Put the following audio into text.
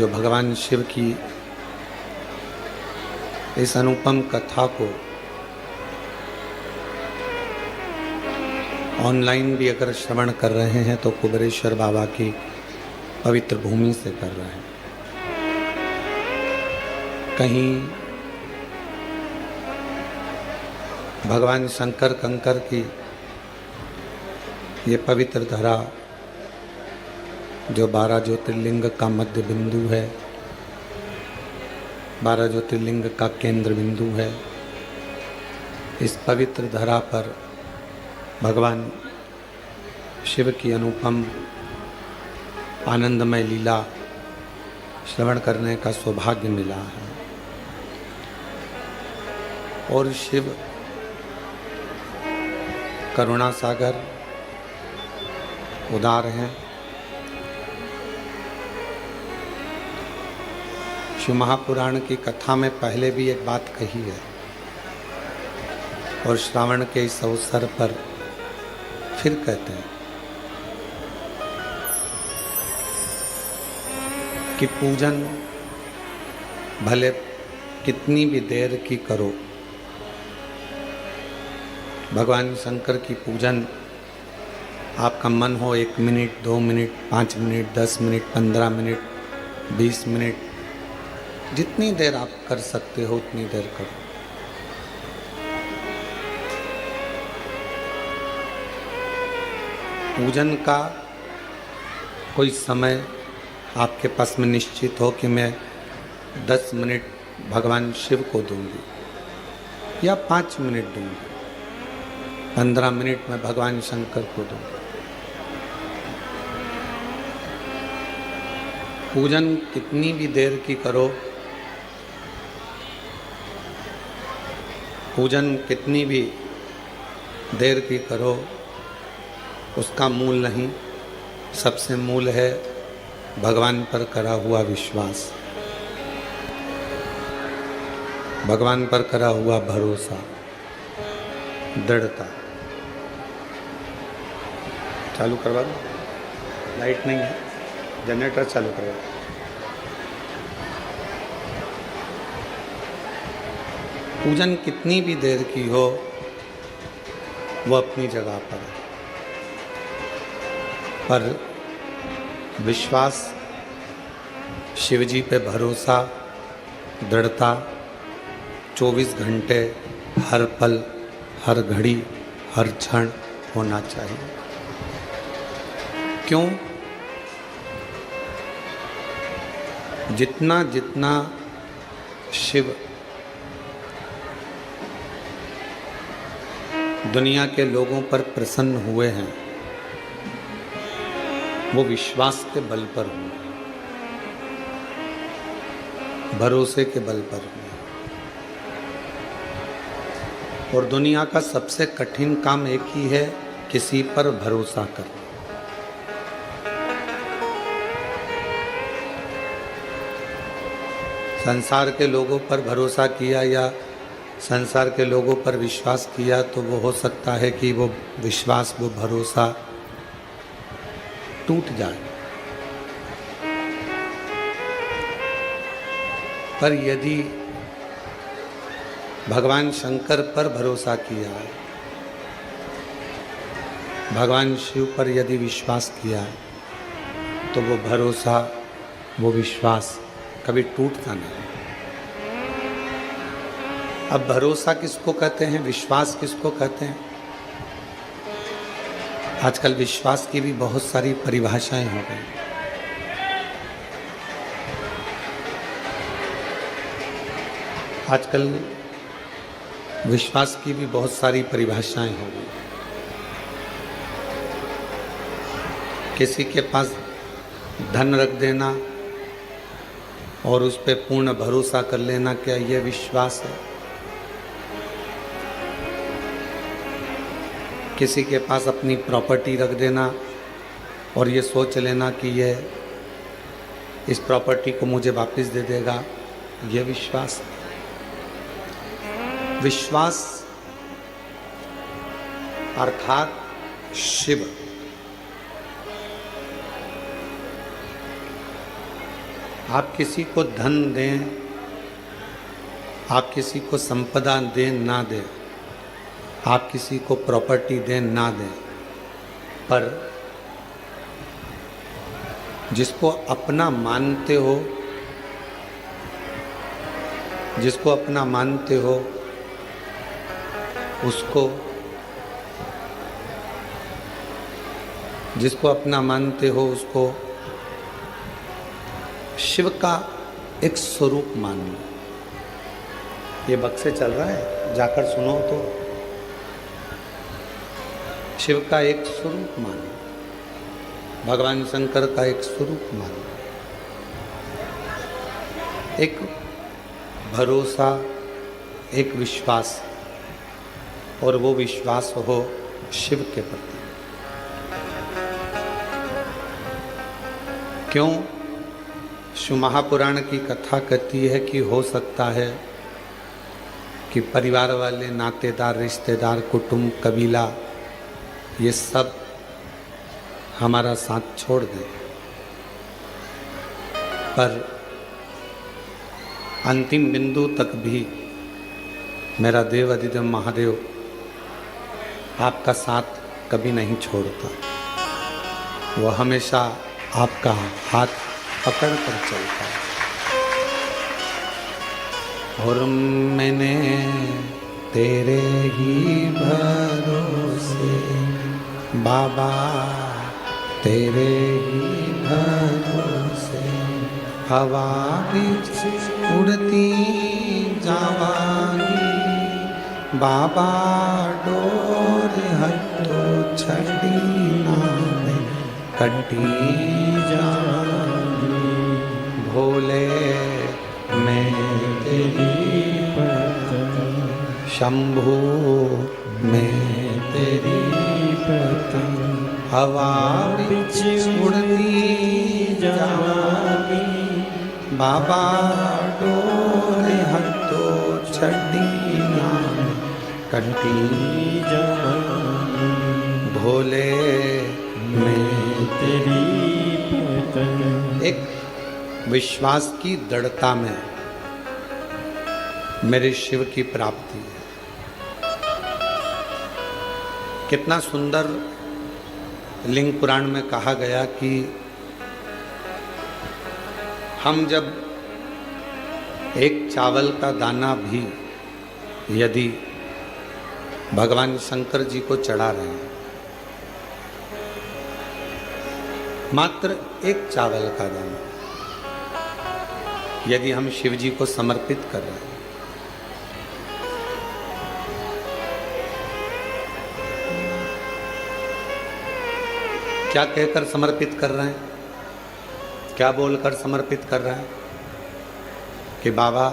जो भगवान शिव की इस अनुपम कथा को ऑनलाइन भी अगर श्रवण कर रहे हैं तो कुबेरेश्वर बाबा की पवित्र भूमि से कर रहे हैं। कहीं भगवान शंकर कंकर की ये पवित्र धरा जो 12 ज्योतिर्लिंग का मध्य बिंदु है, 12 ज्योतिर्लिंग का केंद्र बिंदु है, इस पवित्र धरा पर भगवान शिव की अनुपम आनंदमय लीला श्रवण करने का सौभाग्य मिला है। और शिव करुणा सागर उदार हैं। शिव महापुराण की कथा में पहले भी एक बात कही है और श्रावण के इस अवसर पर फिर कहते हैं कि पूजन भले कितनी भी देर की करो, भगवान शंकर की पूजन आपका मन हो 1 minute, 2 minute, 5 minute, 10 minute, 15 minute, 20 minute, जितनी देर आप कर सकते हो उतनी देर करो। पूजन का कोई समय आपके पास में निश्चित हो कि मैं 10 मिनट भगवान शिव को दूंगी या 5 मिनट दूंगी, 15 मिनट में भगवान शंकर को दूंगी। पूजन कितनी भी देर की करो, पूजन कितनी भी देर की करो, उसका मूल नहीं, सबसे मूल है भगवान पर करा हुआ विश्वास, भगवान पर करा हुआ भरोसा, दृढ़ता। चालू करवा दो, लाइट नहीं है, जनरेटर चालू करवा दो। पूजन कितनी भी देर की हो वो अपनी जगह पर विश्वास, शिवजी पे भरोसा, दृढ़ता 24 घंटे, हर पल, हर घड़ी, हर क्षण होना चाहिए। क्यों? जितना जितना शिव दुनिया के लोगों पर प्रसन्न हुए हैं वो विश्वास के बल पर हुए, भरोसे के बल पर हुए। और दुनिया का सबसे कठिन काम एक ही है, किसी पर भरोसा करना। संसार के लोगों पर भरोसा किया या संसार के लोगों पर विश्वास किया तो वो हो सकता है कि वो विश्वास, वो भरोसा टूट जाए। पर यदि भगवान शंकर पर भरोसा किया है, भगवान शिव पर यदि विश्वास किया है तो वो भरोसा, वो विश्वास कभी टूटता नहीं। अब भरोसा किसको कहते हैं, विश्वास किसको कहते हैं? आजकल विश्वास की भी बहुत सारी परिभाषाएं हो गई। आजकल विश्वास की भी बहुत सारी परिभाषाएं हो गई। किसी के पास धन रख देना और उस पर पूर्ण भरोसा कर लेना, क्या यह विश्वास है? किसी के पास अपनी प्रॉपर्टी रख देना और ये सोच लेना कि ये इस प्रॉपर्टी को मुझे वापस दे देगा, ये विश्वास है। विश्वास अर्थात शिव आप किसी को धन दें, आप किसी को संपदा दें ना दें, आप किसी को प्रॉपर्टी दें ना दें, पर जिसको अपना मानते हो, जिसको अपना मानते हो, उसको, जिसको अपना मानते हो उसको शिव का एक स्वरूप मान लो। ये बक्से चल रहा है, जाकर सुनो तो। शिव का एक स्वरूप मानो, भगवान शंकर का एक स्वरूप मानो, एक भरोसा, एक विश्वास, और वो विश्वास हो शिव के प्रति। क्यों? शिव महापुराण की कथा कहती है कि हो सकता है कि परिवार वाले, नातेदार, रिश्तेदार, कुटुंब, कबीला, ये सब हमारा साथ छोड़ दें, पर अंतिम बिंदु तक भी मेरा देव अधिदेव महादेव आपका साथ कभी नहीं छोड़ता। वो हमेशा आपका हाथ पकड़ कर चलता है। और मैंने तेरे ही भरोसे बाबा, तेरे ही भरोसे हवा बीच उड़ती जावांगी, बाबा डोर हटो छड़ी नाम कटी जावांगी, भोले मैं तेरी पतंग, शंभू मैं तेरी पतंग, हवा बीच उड़ती जावांगी, बाबा डोर हटो छड़ी नाम कटी जावांगी, भोले मैं तेरी पतंग। एक विश्वास की दृढ़ता में मेरे शिव की प्राप्ति है। कितना सुंदर लिंग पुराण में कहा गया कि हम जब एक चावल का दाना भी यदि भगवान शंकर जी को चढ़ा रहे हैं, मात्र एक चावल का दाना यदि हम शिव जी को समर्पित कर रहे हैं, क्या कहकर समर्पित कर रहे हैं, क्या बोलकर समर्पित कर रहे हैं कि बाबा